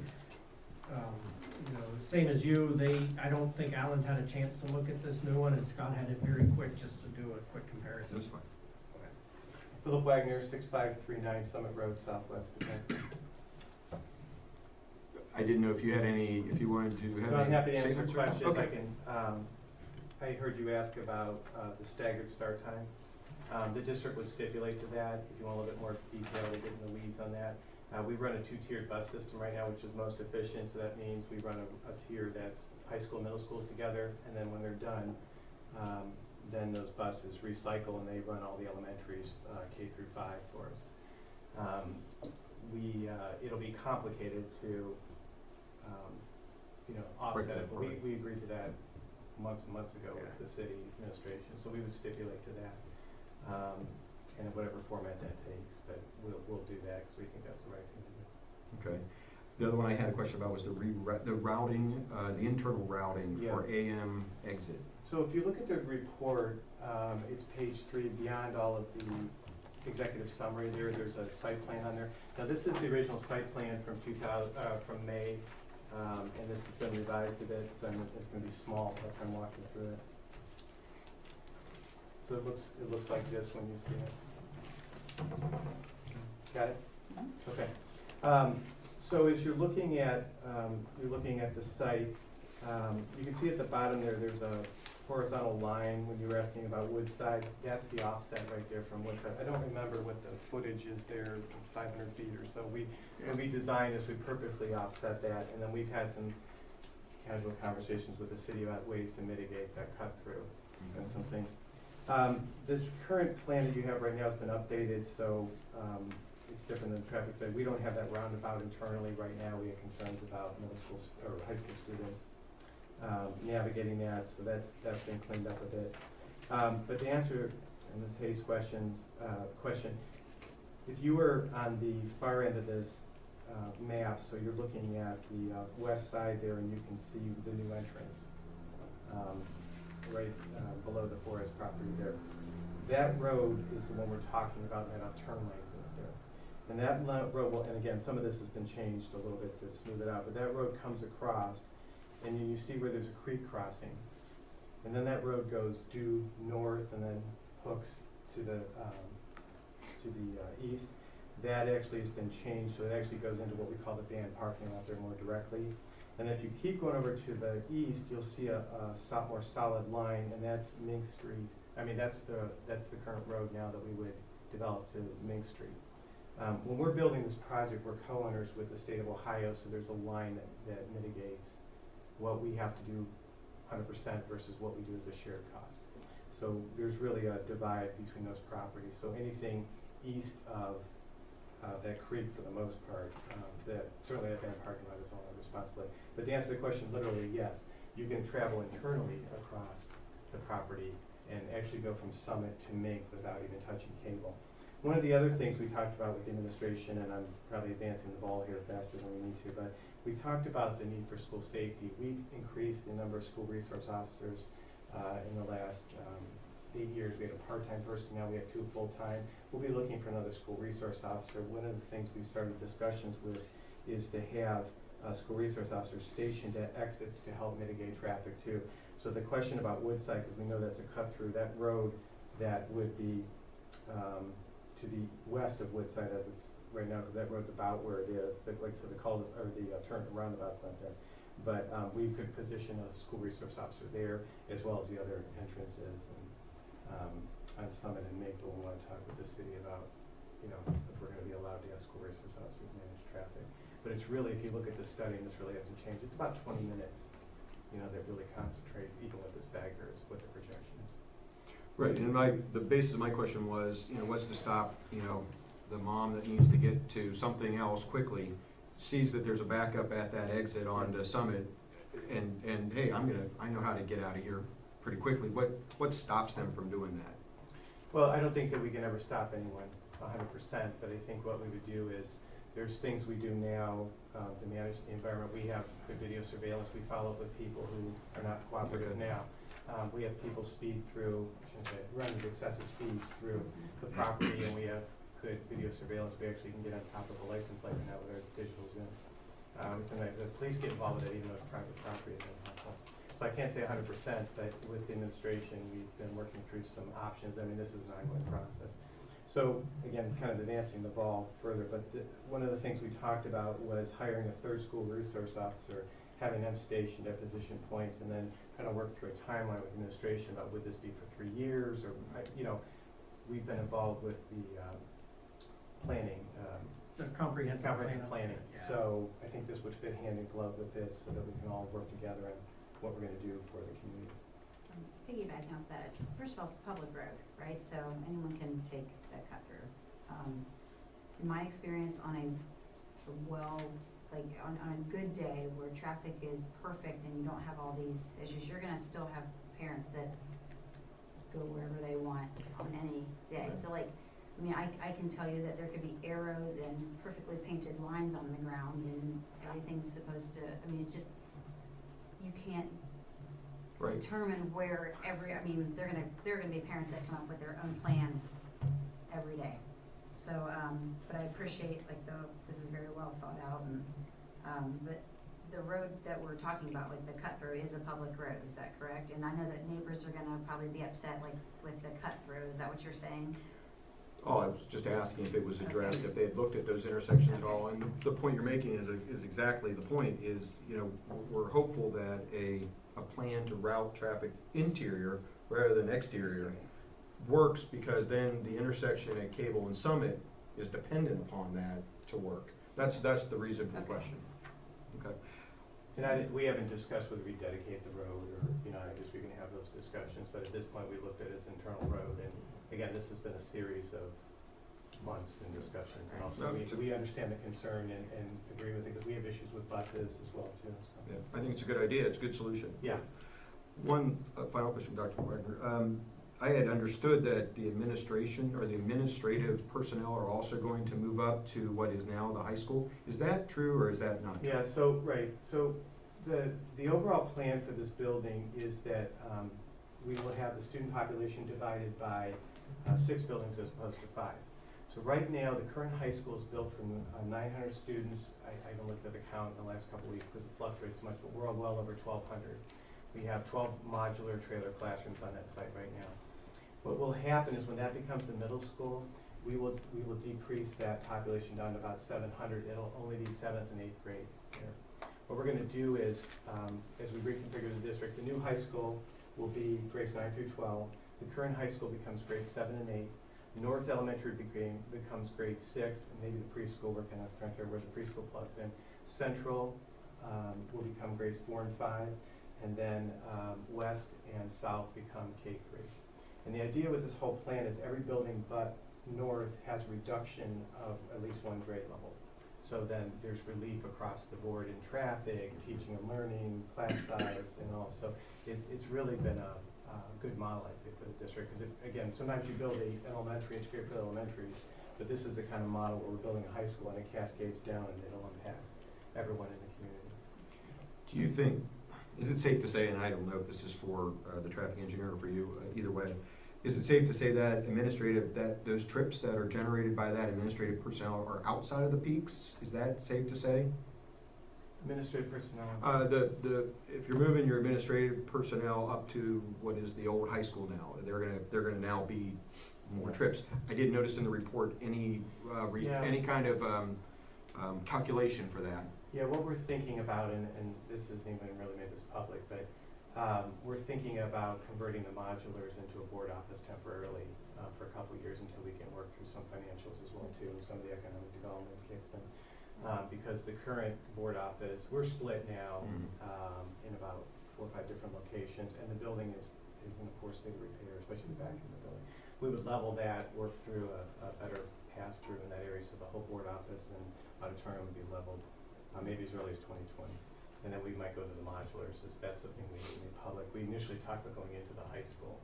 same as you, I don't think Alan's had a chance to look at this new one, and Scott had it very quick, just to do a quick comparison. That's fine. Philip Wagner, 6539 Summit Road, Southwest Defense. I didn't know if you wanted to have I'm any happy to answer statements or- questions. Okay. I can, I heard you ask about the staggered start time. The district would stipulate to that. If you want a little bit more detail, to get in the weeds on that. We run a 2-tiered bus system right now, which is most efficient, so that means we run a tier that's high school, middle school together, and then when they're done, then those buses recycle and they run all the elementaries, K through 5 for us. It'll be complicated to, offset it, but we agreed to that months and months ago with the city administration, so we would stipulate to that. In whatever format that takes, but we'll do that because we think that's the right thing to do. Okay. The other one I had a question about was the routing, the internal routing for AM exit. So if you look at the report, it's page 3, beyond all of the executive summary there's a site plan on there. Now this is the original site plan from from May, and this has been revised a bit, so it's gonna be small if I'm walking through it. So it looks like this when you see it. Got it? Okay. So as you're looking at the site, you can see at the bottom there's a horizontal line when you were asking about Woodside. That's the offset right there from Woodside. I don't remember what the footage is there, 500 feet or so. When we designed this, we purposely offset that, and then we've had some casual conversations with the city about ways to mitigate that cut through and some things. This current plan that you have right now has been updated, so it's different than the traffic study. We don't have that roundabout internally right now. We have concerns about middle school or high school students navigating that, so that's been cleaned up a bit. But to answer Ms. Hayes' question, if you were on the far end of this map, so you're looking at the west side there, and you can see the new entrance. Right below the Forest property there. That road is the one we're talking about, and that turn lanes in it there. And that road will, and again, some of this has been changed a little bit to smooth it out, but that road comes across, and you see where there's a creek crossing. And then that road goes due north and then hooks to the east. That actually has been changed, so it actually goes into what we call the band parking lot there more directly. And if you keep going over to the east, you'll see a more solid line, and that's Mink Street. I mean, that's the current road now that we would develop to Mink Street. When we're building this project, we're co-owners with the state of Ohio, so there's a line that mitigates what we have to do 100% versus what we do as a shared cost. So there's really a divide between those properties. So anything east of that creek, for the most part, certainly that band parking lot is all our responsibility. But to answer the question, literally, yes, you can travel internally across the property and actually go from Summit to Mink without even touching cable. One of the other things we talked about with the administration, and I'm probably advancing the ball here faster than we need to, but we talked about the need for school safety. We've increased the number of school resource officers in the last 8 years. We had a part-time person, now we have 2 full-time. We'll be looking for another school resource officer. One of the things we started discussions with is to have school resource officers stationed at exits to help mitigate traffic too. So the question about Woodside, because we know that's a cut through, that road that would be to the west of Woodside as it's right now, because that road's about where it is. Like so the cul-de-sac, or the turn roundabout's not there. But we could position a school resource officer there as well as the other entrances and on Summit and Mink. But we want to talk with the city about, if we're going to be allowed to have school resource officers manage traffic. But it's really, if you look at the study, and this really hasn't changed, it's about 20 minutes, that really concentrates, even with the staggers, what the projection is. Right, and the basis of my question was, what's to stop, the mom that needs to get to something else quickly, sees that there's a backup at that exit onto Summit, and hey, I know how to get out of here pretty quickly. What stops them from doing that? Well, I don't think that we can ever stop anyone 100%, but I think what we would do is, there's things we do now to manage the environment. We have good video surveillance. We follow up with people who are not cooperative now. We have people speed through, run excessive speeds through the property, and we have good video surveillance. We actually can get on top of a license plate now with our digital Zoom. Sometimes the police get involved with it, even though it's private property. So I can't say 100%, but with the administration, we've been working through some options. I mean, this is an ongoing process. So again, kind of advancing the ball further, but one of the things we talked about was hiring a third school resource officer, having them stationed at position points, and then kind of work through a timeline with administration about would this be for 3 years, or, we've been involved with the planning, The comprehensive planning. Yeah. So I think this would fit hand in glove with this, so that we can all work together on what we're gonna do for the community. Piggybacking off that, first of all, it's a public road, right? So anyone can take that cut through. In my experience on a well like, on a good day where traffic is perfect and you don't have all these issues, you're gonna still have parents that go wherever they want on any day. So like, I mean, I can tell you that there could be arrows and perfectly painted lines on the ground and everything's supposed to, I mean, it's just, you can't Right. determine where I mean, there are gonna be parents that come up with their own plan every day. So, but I appreciate, like, this is very well thought out, and, but the road that we're talking about, like the cut through, is a public road, is that correct? And I know that neighbors are gonna probably be upset, like, with the cut through, is that what you're saying? Oh, I was just asking if it was addressed, if they had looked at those intersections at all, and the point you're making is exactly the point, is, you know, we're hopeful that a plan to route traffic interior rather than exterior works, because then the intersection at Cable and Summit is dependent upon that to work. That's the reason for the Okay. question. Okay. And we haven't discussed whether we dedicate the road or, you know, I guess we can have those discussions, but at this point, we looked at it as internal road, and again, this has been a series of months and discussions, and also we understand the concern and agree with it, because we have issues with buses as well, too, so. Yeah, I think it's a good idea, it's a good solution. Yeah, One final question, Dr. Wagner. I had understood that the administration or the administrative personnel are also going to move up to what is now the high school. Is that true or is that not true? yeah, so, right, so the overall plan for this building is that, we will have the student population divided by 6 buildings as opposed to 5. So right now, the current high school is built from 900 students. I haven't looked at the count in the last couple of weeks because it fluctuates much, but we're well over 1,200. We have 12 modular trailer classrooms on that site right now. What will happen is when that becomes a middle school, we will decrease that population down to about 700. It'll only be 7th and 8th grade here. What we're gonna do is, as we reconfigure the district, the new high school will be grades 9 through 12. The current high school becomes grades 7 and 8. North Elementary becomes grade 6, and maybe the preschool, we're kind of trying to figure where the preschool plugs in. Central will become grades 4 and 5, and then West and South become K-3. And the idea with this whole plan is every building but North has reduction of at least 1 grade level. So then there's relief across the board in traffic, teaching and learning, class size, and all. So it's really been a good model, I'd say, for the district. Because again, sometimes you build a elementary, it's great for elementary, but this is the kind of model where we're building a high school and it cascades down and it'll impact everyone in the community. Do you think, is it safe to say, and I don't know if this is for the traffic engineer or for you, either way, is it safe to say that that those trips that are generated by that administrative personnel are outside of the peaks? Is that safe to say? Administrative personnel. If you're moving your administrative personnel up to what is the old high school now, they're gonna now be more trips. I did notice in the report any kind of calculation for that. Yeah, what we're thinking about, and this isn't even really made this public, but we're thinking about converting the modulars into a board office temporarily for a couple of years until we can work through some financials as well too, and some of the economic development kicks in. Because the current board office, we're split now in about 4 or 5 different locations, and the building is in a poor state of repair, especially the back of the building. We would level that, work through a better pass-through in that area, so the whole board office and auditorium would be leveled, maybe as early as 2020. And then we might go to the modulars, as that's the thing we need to be public. We initially talked about going into the high school.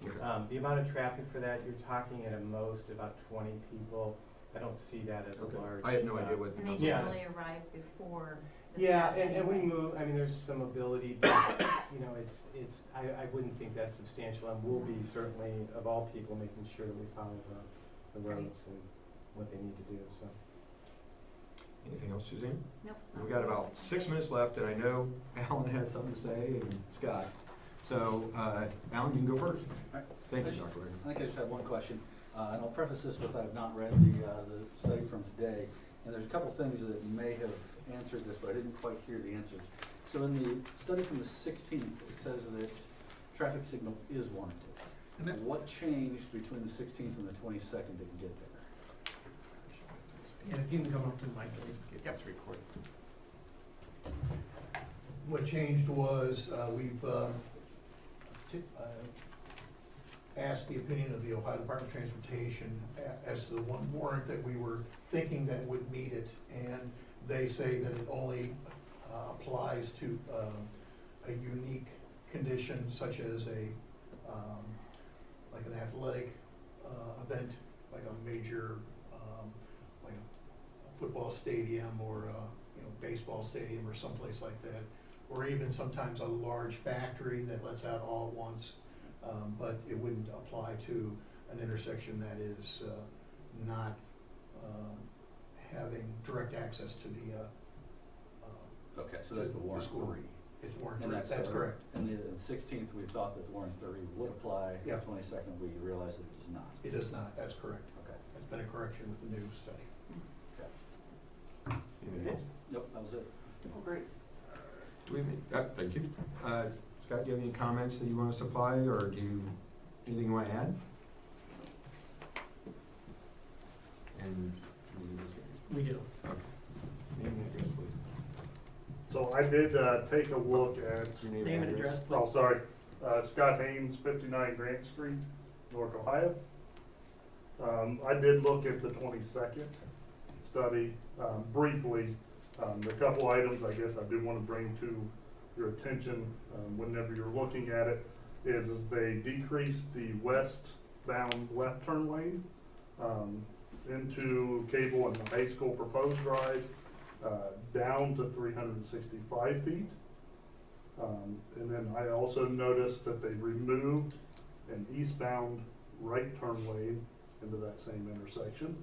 Okay. The amount of traffic for that, you're talking at a most about 20 people. I don't see that as a Okay. large. I have no idea what the And they number. Yeah. generally arrive before the Yeah, staff and we anyway. move, I mean, there's some ability, but, you know, I wouldn't think that's substantial, and we'll be certainly, of all people, making sure that we follow the roads and what they need to do, so. Anything else, Suzanne? Nope. We've got about 6 minutes left, and I know Alan has something to say, and Scott. So, Alan, you can go first. All right. Thank you, Dr. Wagner. I think I just have one question, and I'll preface this with I've not read the study from today, and there's a couple things that may have answered this, but I didn't quite hear the answers. So in the study from the 16th, it says that traffic signal is warranted. And that- What changed between the 16th and the 22nd to get there? Yeah, if you can come up to the mic, please. It's recorded. What changed was, we've asked the opinion of the Ohio Department of Transportation as to the one warrant that we were thinking that would meet it. And They say that it only applies to a unique condition such as like an athletic event, like a major, like a football stadium or baseball stadium or someplace like that, or even sometimes a large factory that lets out all at once. But it wouldn't apply to an intersection that is not having direct access to the Okay, so that's the Warren school. 3. It's Warren And Three, that's correct. And the 16th, we thought that the Warren 3 would apply. Yeah. The 22nd, we realized it does not. It does not, that's correct. Okay. That's been a correction with the new study. Anything else? Nope, that was it. Oh, great. Do we make, thank you. Scott, do you have any comments that you want to supply, or anything you want to add? And, We do. okay. Name and address, please. So I did take a look at, Your Name and address, oh, please. sorry, Scott Haynes, 59 Grant Street, Newark, Ohio. I did look at the 22nd study briefly. The couple items I guess I do want to bring to your attention whenever you're looking at it is they decreased the westbound left turn lane into Cable and the high school proposed drive down to 365 feet. And then I also noticed that they removed an eastbound right turn lane into that same intersection.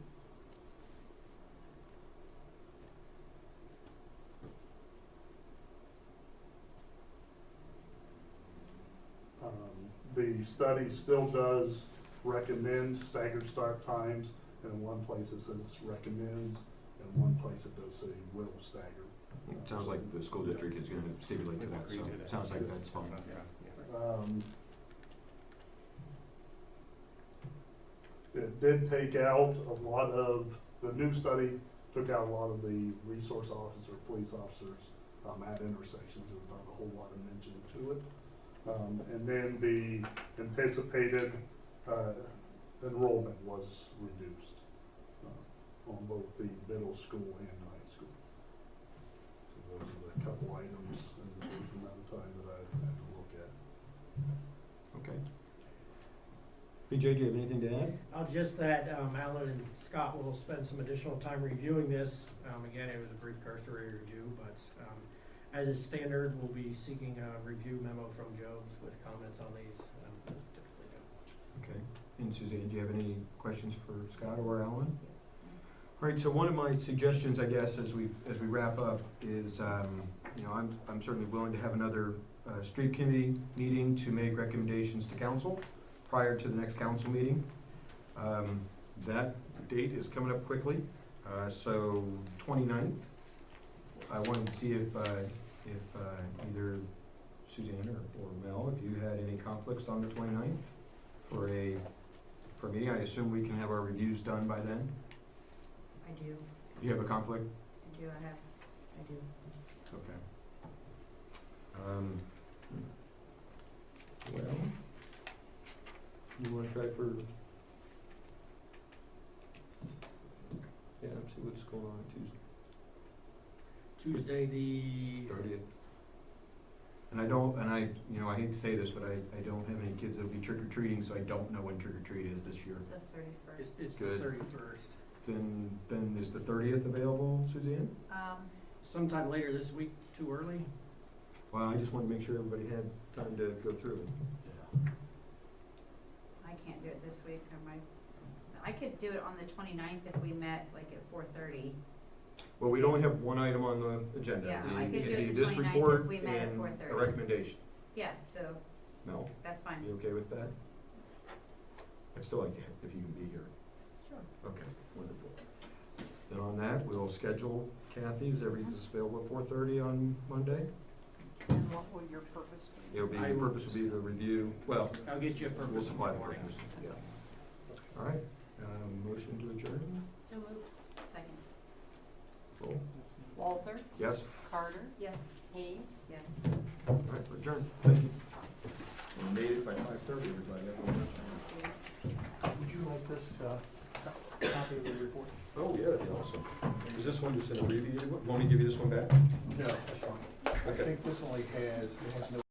The study still does recommend staggered start times, and in one place it says recommends, and in one place it does say will stagger. It sounds like the school district is gonna stipulate to that, so it sounds like that's fine. It did take out a lot of, the new study took out a lot of the resource officer, police officers at intersections. There's not a whole lot of mention to it. And then the anticipated enrollment was reduced on both the middle school and high school. So those are the couple items in the brief amount of time that I had to look at. Okay. BJ, do you have anything to add? Just that Alan and Scott will spend some additional time reviewing this. Again, it was a brief cursory review, but as is standard, we'll be seeking a review memo from Jones with comments on these, as we typically do. Okay. And Suzanne, do you have any questions for Scott or Alan? All right, so one of my suggestions, I guess, as we wrap up is, I'm certainly willing to have another street committee meeting to make recommendations to council prior to the next council meeting. That date is coming up quickly, so 29th. I wanted to see if either Suzanne or Mel, if you had any conflicts on the 29th for a meeting. I assume we can have our reviews done by then. I do, You have a conflict? I do. Okay. Well, you wanna try for, see what's going on Tuesday, the 30th. And I hate to say this, but I don't have any kids that'll be trick or treating, so I don't know when trick or treat is this year. It's the 31st. it's the Good. 31st. Then is the 30th available, Suzanne? Sometime later this week, too early? Well, I just wanted to make sure everybody had time to go through it. Yeah. I can't do it this week, I could do it on the 29th if we met like at 4:30. Well, we'd only have one item on the agenda. Yeah, The- I could do it the this 29th report if we met at and 4:30. a recommendation. Yeah, so Mel, that's fine. you okay with that? I'd still like to, if you can be here. Sure. Okay, wonderful. Then on that, we'll schedule Kathy's, everything's available at 4:30 on Monday. And what will your purpose be? It'll be, I the will- purpose will be the review, well, I'll get you a purpose. we'll supply the report. things, yeah. All right, motion to adjourn, So move. Second. roll, Walter, yes? Carter, Yes. Hayes, Yes. All right, we're adjourned, thank you. We made it by 5:30, everybody, everyone. Would you like this, copy of the report? Oh, yeah, that'd be awesome. Is this one just an abbreviated one? Want me to give you this one back? No, that's fine. I Okay. think this only has, it has no